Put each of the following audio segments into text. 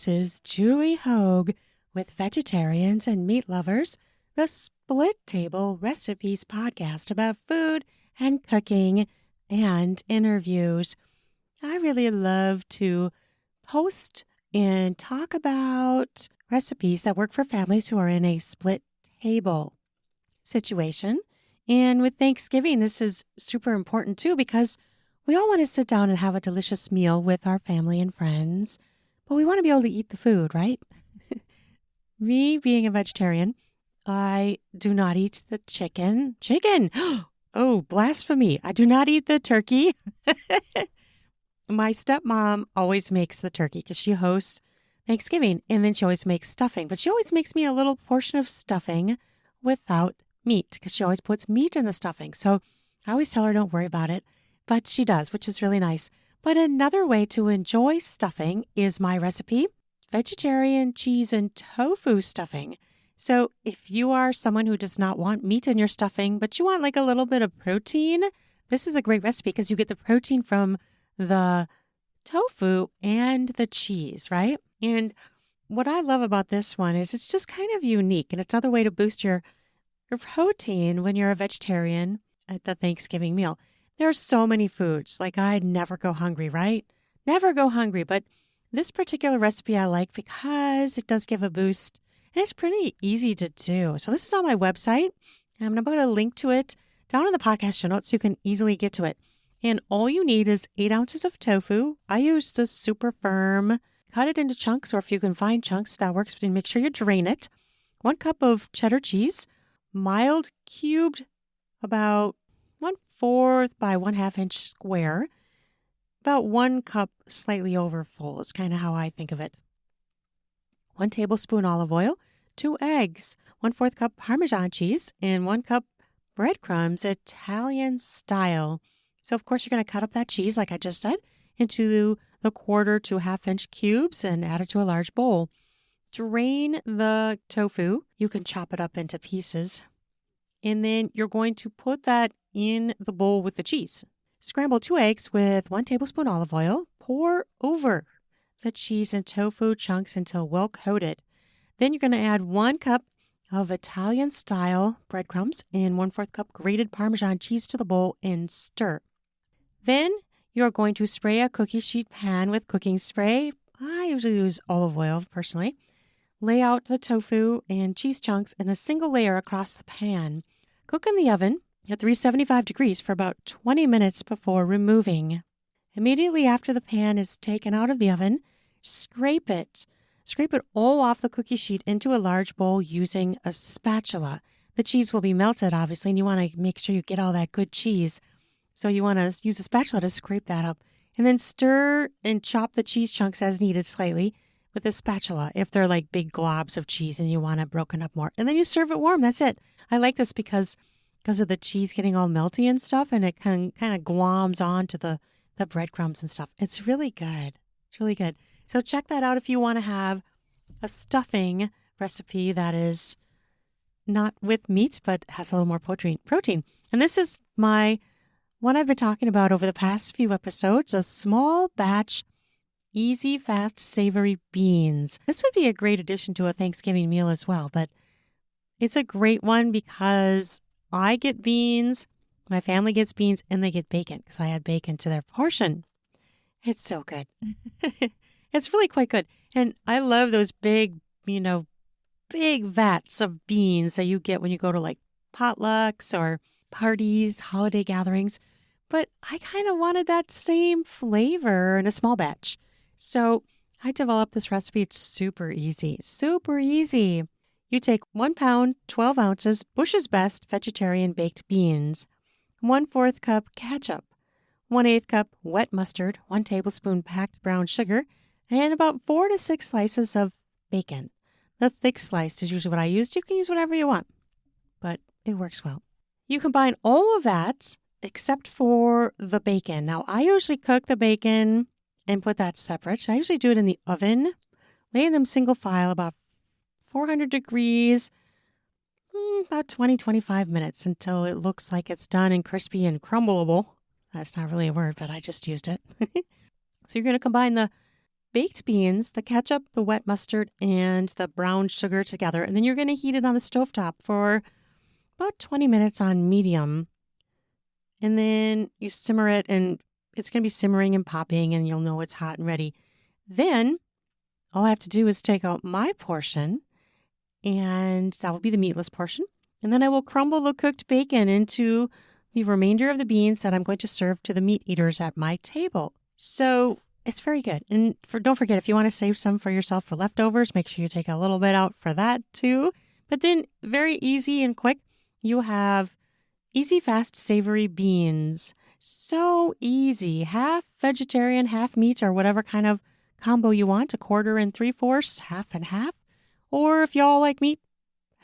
This is Julie Hogue with Vegetarians and Meat Lovers, the Split Table Recipes podcast about food and cooking and interviews. I really love to host and talk about recipes that work for families who are in a split table situation. And with Thanksgiving, this is super important too, because we all want to sit down and have a delicious meal with our family and friends, but we want to be able to eat the food, right? Me being a vegetarian, I do not eat the chicken. Chicken! Oh, blasphemy. I do not eat the turkey. My stepmom always makes the turkey because she hosts Thanksgiving, and then she always makes stuffing. But she always makes me a little portion of stuffing without meat because she always puts meat in the stuffing. So I always tell her don't worry about it, but she does, which is really nice. But another way to enjoy stuffing is my recipe, vegetarian cheese and tofu stuffing. So if you are someone who does not want meat in your stuffing, but you want like a little bit of protein, this is a great recipe because you get the protein from the tofu and the cheese, right? And what I love about this one is it's just kind of unique, and it's another way to boost your protein when you're a vegetarian at the Thanksgiving meal. There are so many foods, like I'd never go hungry, right? Never go hungry, but this particular recipe I like because it does give a boost, and it's pretty easy to do. So this is on my website. I'm going to put a link to it down in the podcast show notes so you can easily get to it. And all you need is 8 ounces of tofu. I use the super firm. Cut it into chunks, or if you can find chunks, that works. But make sure you drain it. 1 cup of cheddar cheese, mild cubed, about 1/4 by 1/2 inch square. About 1 cup slightly over full is kind of how I think of it. 1 tablespoon olive oil, 2 eggs, 1/4 cup Parmesan cheese, and 1 cup breadcrumbs, Italian style. So, of course, you're going to cut up that cheese, like I just said, into the 1/4 to 1/2 inch cubes and add it to a large bowl. Drain the tofu. You can chop it up into pieces. And then you're going to put that in the bowl with the cheese. Scramble 2 eggs with 1 tablespoon olive oil. Pour over the cheese and tofu chunks until well coated. Then you're going to add 1 cup of Italian style breadcrumbs and 1/4 cup grated Parmesan cheese to the bowl and stir. Then you're going to spray a cookie sheet pan with cooking spray. I usually use olive oil personally. Lay out the tofu and cheese chunks in a single layer across the pan. Cook in the oven at 375 degrees for about 20 minutes before removing. Immediately after the pan is taken out of the oven, scrape it. Scrape it all off the cookie sheet into a large bowl using a spatula. The cheese will be melted, obviously, and you want to make sure you get all that good cheese. So you want to use a spatula to scrape that up. And then stir and chop the cheese chunks as needed slightly with a spatula if they're like big globs of cheese and you want it broken up more. And then you serve it warm. That's it. I like this because of the cheese getting all melty and stuff, and it kind of gloms onto the breadcrumbs and stuff. It's really good. It's really good. So check that out if you want to have a stuffing recipe that is not with meat but has a little more protein. And this is my one I've been talking about over the past few episodes, a small batch, easy, fast, savory beans. This would be a great addition to a Thanksgiving meal as well, but it's a great one because I get beans, my family gets beans, and they get bacon because I add bacon to their portion. It's so good. It's really quite good. And I love those big vats of beans that you get when you go to like potlucks or parties, holiday gatherings. But I kind of wanted that same flavor in a small batch. So I developed this recipe. It's super easy. Super easy. You take 1 pound, 12 ounces, Bush's Best vegetarian baked beans, 1/4 cup ketchup, 1/8 cup wet mustard, 1 tablespoon packed brown sugar, and about 4 to 6 slices of bacon. The thick sliced is usually what I use. You can use whatever you want, but it works well. You combine all of that except for the bacon. Now, I usually cook the bacon and put that separate. I usually do it in the oven, lay them single file about 400 degrees, about 20-25 minutes until it looks like it's done and crispy and crumbleable. That's not really a word, but I just used it. So you're going to combine the baked beans, the ketchup, the wet mustard, and the brown sugar together. And then you're going to heat it on the stovetop for about 20 minutes on medium. And then you simmer it, and it's going to be simmering and popping, and you'll know it's hot and ready. Then all I have to do is take out my portion, and that will be the meatless portion. And then I will crumble the cooked bacon into the remainder of the beans that I'm going to serve to the meat eaters at my table. So it's very good. And don't forget, if you want to save some for yourself for leftovers, make sure you take a little bit out for that too. But then very easy and quick, you have easy, fast, savory beans. So easy. Half vegetarian, half meat, or whatever kind of combo you want. 1/4 and 3/4, half and half. Or if y'all like meat,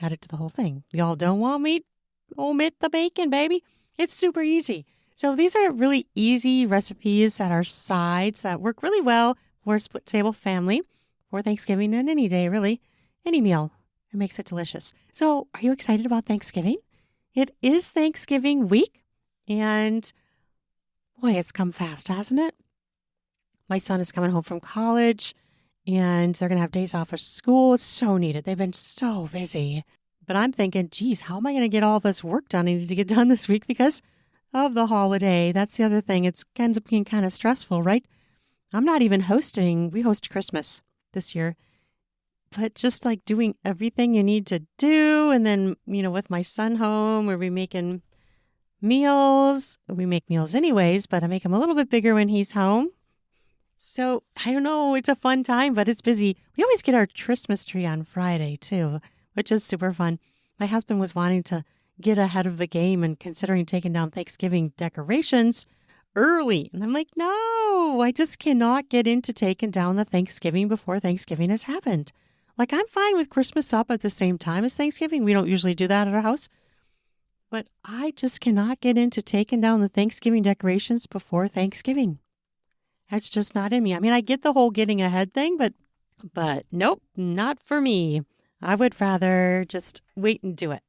add it to the whole thing. Y'all don't want meat? Omit the bacon, baby. It's super easy. So these are really easy recipes that are sides that work really well for a split table family for Thanksgiving and any day, really. Any meal. It makes it delicious. So are you excited about Thanksgiving? It is Thanksgiving week, and boy, it's come fast, hasn't it? My son is coming home from college, and they're going to have days off of school. It's so needed. They've been so busy. But I'm thinking, geez, how am I going to get all this work done I need to get done this week because of the holiday? That's the other thing. It ends up being kind of stressful, right? I'm not even hosting. We host Christmas this year. But just like doing everything you need to do. And then, with my son home, we'll be making meals. We make meals anyways, but I make them a little bit bigger when he's home. So I don't know. It's a fun time, but it's busy. We always get our Christmas tree on Friday too, which is super fun. My husband was wanting to get ahead of the game and considering taking down Thanksgiving decorations early. And I'm like, no, I just cannot get into taking down the Thanksgiving before Thanksgiving has happened. Like, I'm fine with Christmas up at the same time as Thanksgiving. We don't usually do that at our house. But I just cannot get into taking down the Thanksgiving decorations before Thanksgiving. That's just not in me. I mean, I get the whole getting ahead thing, but nope, not for me. I would rather just wait and do it.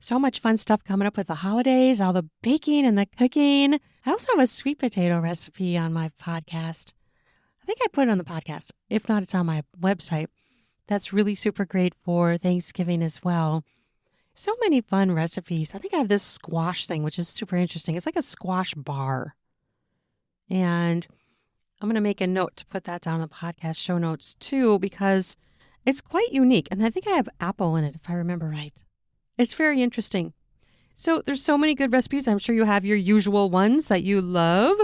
So much fun stuff coming up with the holidays, all the baking and the cooking. I also have a sweet potato recipe on my podcast. I think I put it on the podcast. If not, it's on my website. That's really super great for Thanksgiving as well. So many fun recipes. I think I have this squash thing, which is super interesting. It's like a squash bar. And I'm going to make a note to put that down in the podcast show notes too, because it's quite unique. And I think I have apple in it, if I remember right. It's very interesting. So there's so many good recipes. I'm sure you have your usual ones that you love.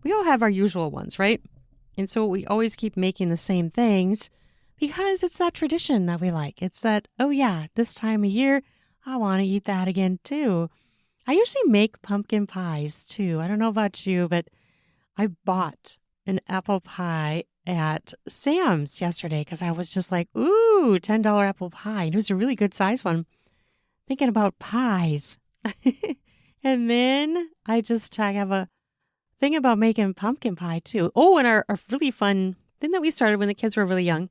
We all have our usual ones, right? And so we always keep making the same things because it's that tradition that we like. It's that, oh yeah, this time of year, I want to eat that again too. I usually make pumpkin pies too. I don't know about you, but I bought an apple pie at Sam's yesterday because I was just like, ooh, $10 apple pie. And it was a really good size one. Thinking about pies. And then I have a thing about making pumpkin pie too. Oh, and our really fun thing that we started when the kids were really young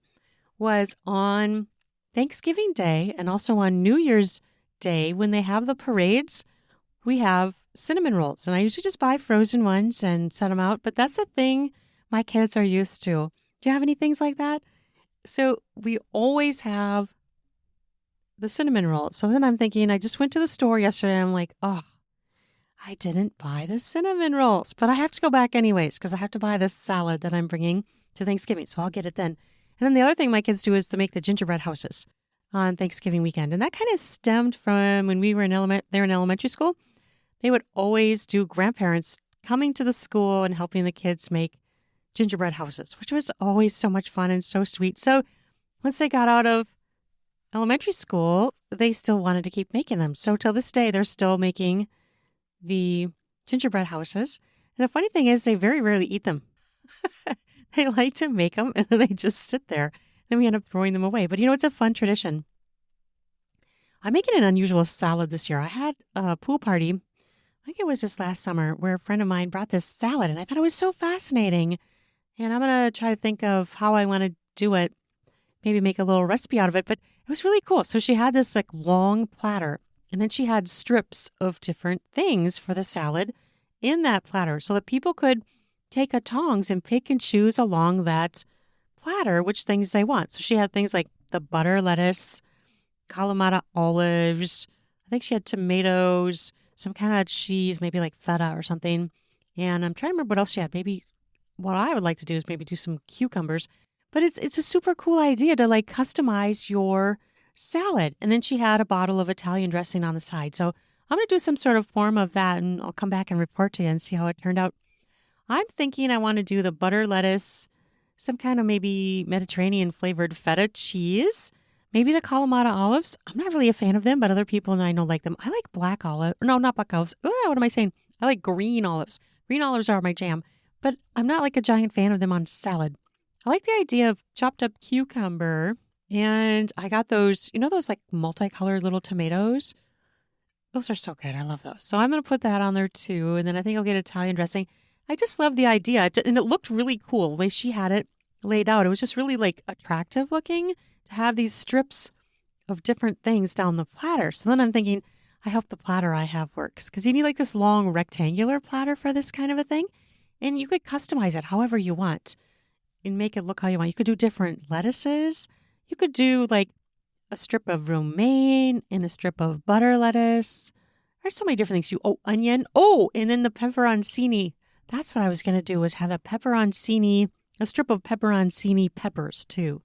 was on Thanksgiving Day and also on New Year's Day when they have the parades, we have cinnamon rolls. And I usually just buy frozen ones and set them out. But that's a thing my kids are used to. Do you have any things like that? So we always have the cinnamon rolls. So then I'm thinking, I just went to the store yesterday and I'm like, oh, I didn't buy the cinnamon rolls. But I have to go back anyways because I have to buy this salad that I'm bringing to Thanksgiving. So I'll get it then. And then the other thing my kids do is to make the gingerbread houses on Thanksgiving weekend. And that kind of stemmed from when we were in elementary school. They would always do grandparents coming to the school and helping the kids make gingerbread houses, which was always so much fun and so sweet. So once they got out of elementary school, they still wanted to keep making them. So till this day, they're still making the gingerbread houses. And the funny thing is they very rarely eat them. They like to make them and then they just sit there. Then we end up throwing them away. But it's a fun tradition. I'm making an unusual salad this year. I had a pool party, I think it was just last summer, where a friend of mine brought this salad and I thought it was so fascinating. And I'm going to try to think of how I want to do it, maybe make a little recipe out of it. But it was really cool. So she had this like long platter and then she had strips of different things for the salad in that platter so that people could take a tongs and pick and choose along that platter which things they want. So she had things like the butter lettuce, Kalamata olives. I think she had tomatoes, some kind of cheese, maybe like feta or something. And I'm trying to remember what else she had. Maybe what I would like to do is maybe do some cucumbers. But it's a super cool idea to like customize your salad. And then she had a bottle of Italian dressing on the side. So I'm going to do some sort of form of that, and I'll come back and report to you and see how it turned out. I'm thinking I want to do the butter lettuce, some kind of maybe Mediterranean flavored feta cheese, maybe the Kalamata olives. I'm not really a fan of them, but other people I know like them. I like black olive. No, not black olives. What am I saying? I like green olives. Green olives are my jam, but I'm not like a giant fan of them on salad. I like the idea of chopped up cucumber, and I got those, those like multicolored little tomatoes. Those are so good. I love those. So I'm going to put that on there too. And then I think I'll get Italian dressing. I just love the idea. And it looked really cool the way she had it laid out. It was just really like attractive looking to have these strips of different things down the platter. So then I'm thinking, I hope the platter I have works, because you need like this long rectangular platter for this kind of a thing. And you could customize it however you want and make it look how you want. You could do different lettuces. You could do like a strip of romaine and a strip of butter lettuce. There's so many different things. Onion. And then the pepperoncini. That's what I was going to do, was have a strip of pepperoncini peppers too.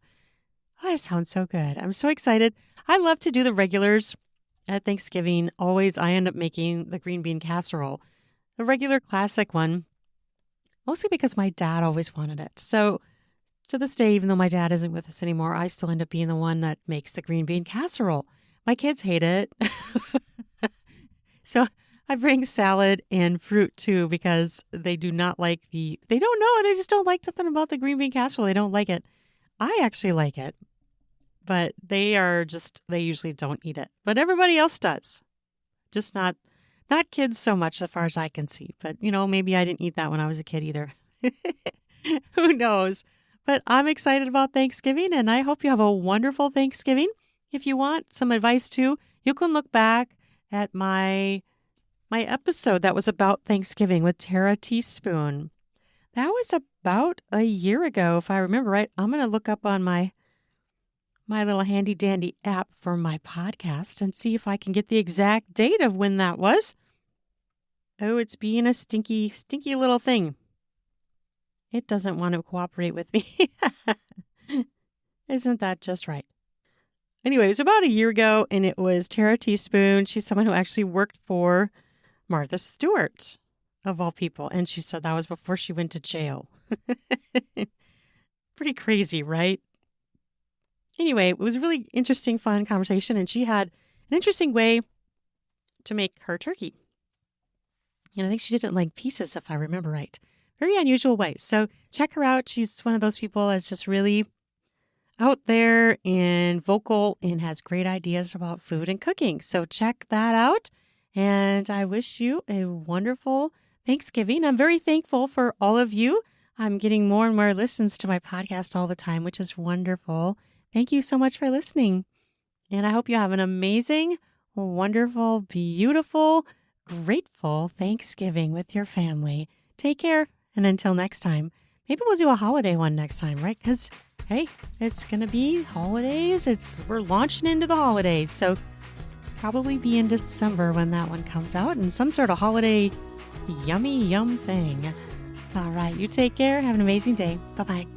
Oh, that sounds so good. I'm so excited. I love to do the regulars at Thanksgiving. Always I end up making the green bean casserole, the regular classic one, mostly because my dad always wanted it. So to this day, even though my dad isn't with us anymore, I still end up being the one that makes the green bean casserole. My kids hate it. So I bring salad and fruit too, because they do not like they don't know. They just don't like something about the green bean casserole. They don't like it. I actually like it, but they usually don't eat it. But everybody else does. Just not kids so much as far as I can see. But, maybe I didn't eat that when I was a kid either. Who knows? But I'm excited about Thanksgiving, and I hope you have a wonderful Thanksgiving. If you want some advice too, you can look back at my episode that was about Thanksgiving with Tara Teaspoon. That was about a year ago, if I remember right. I'm going to look up on my little handy dandy app for my podcast and see if I can get the exact date of when that was. Oh, it's being a stinky, stinky little thing. It doesn't want to cooperate with me. Isn't that just right? Anyway, it was about a year ago, and it was Tara Teaspoon. She's someone who actually worked for Martha Stewart, of all people. And she said that was before she went to jail. Pretty crazy, right? Anyway, it was a really interesting, fun conversation, and she had an interesting way to make her turkey. And I think she did it in like pieces, if I remember right. Very unusual way. So check her out. She's one of those people that's just really out there and vocal and has great ideas about food and cooking. So check that out. And I wish you a wonderful Thanksgiving. I'm very thankful for all of you. I'm getting more and more listens to my podcast all the time, which is wonderful. Thank you so much for listening. And I hope you have an amazing, wonderful, beautiful, grateful Thanksgiving with your family. Take care. And until next time, maybe we'll do a holiday one next time, right? Because, hey, it's going to be holidays. We're launching into the holidays. So probably be in December when that one comes out, and some sort of holiday yummy yum thing. All right. You take care. Have an amazing day. Bye-bye.